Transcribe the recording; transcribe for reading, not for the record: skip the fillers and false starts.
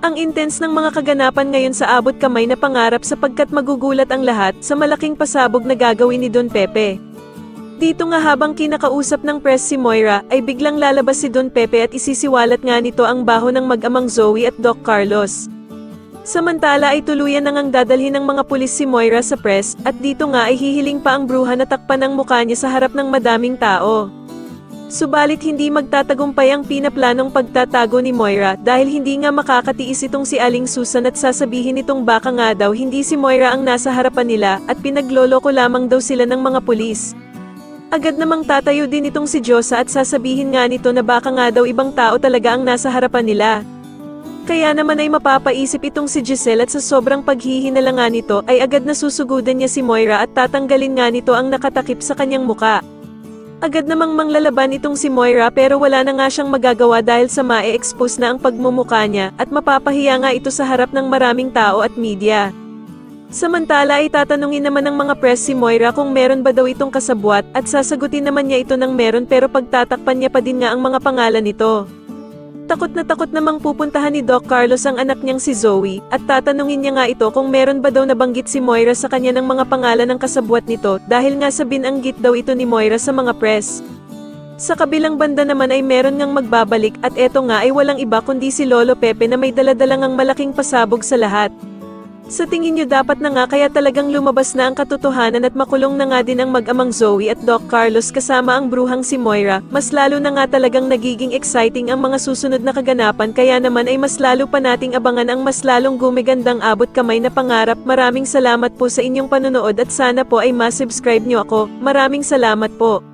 Ang intense ng mga kaganapan ngayon sa abot kamay na pangarap sapagkat magugulat ang lahat sa malaking pasabog na gagawin ni Don Pepe. Dito nga habang kinakausap ng press si Moira, ay biglang lalabas si Don Pepe at isisiwalat nga nito ang baho ng mag-amang Zoe at Doc Carlos. Samantala ay tuluyan nang ang dadalhin ng mga pulis si Moira sa press, at dito nga ay hihiling pa ang bruha na takpan ang mukha niya sa harap ng madaming tao. Subalit hindi magtatagumpay ang pinaplanong pagtatago ni Moira dahil hindi nga makakatiis itong si Aling Susan at sasabihin itong baka nga daw hindi si Moira ang nasa harapan nila at pinagloloko lamang daw sila ng mga pulis. Agad namang tatayo din itong si Diyosa at sasabihin nga nito na baka nga daw ibang tao talaga ang nasa harapan nila. Kaya naman ay mapapaisip itong si Giselle at sa sobrang paghihinala nga nito ay agad na susugudan niya si Moira at tatanggalin nga nito ang nakatakip sa kanyang muka. Agad namang manglalaban itong si Moira pero wala na nga siyang magagawa dahil sa mae-expose na ang pagmumukha niya at mapapahiya nga ito sa harap ng maraming tao at media. Samantala ay tatanungin naman ng mga press si Moira kung meron ba daw itong kasabwat at sasagutin naman niya ito ng meron pero pagtatakpan niya pa din nga ang mga pangalan nito. Takot na takot namang pupuntahan ni Doc Carlos ang anak niyang si Zoe, at tatanungin niya nga ito kung meron ba daw nabanggit si Moira sa kanya ng mga pangalan ng kasabwat nito dahil nga sa binanggit daw ito ni Moira sa mga press. Sa kabilang banda naman ay meron ngang magbabalik at eto nga ay walang iba kundi si Lolo Pepe na may daladalang ang malaking pasabog sa lahat. Sa tingin niyo dapat na nga kaya talagang lumabas na ang katotohanan at makulong na nga din ang mag-amang Zoe at Doc Carlos kasama ang bruhang si Moira, mas lalo na nga talagang nagiging exciting ang mga susunod na kaganapan kaya naman ay mas lalo pa nating abangan ang mas lalong gumigandang abot kamay na pangarap. Maraming salamat po sa inyong panonood at sana po ay ma-subscribe niyo ako. Maraming salamat po.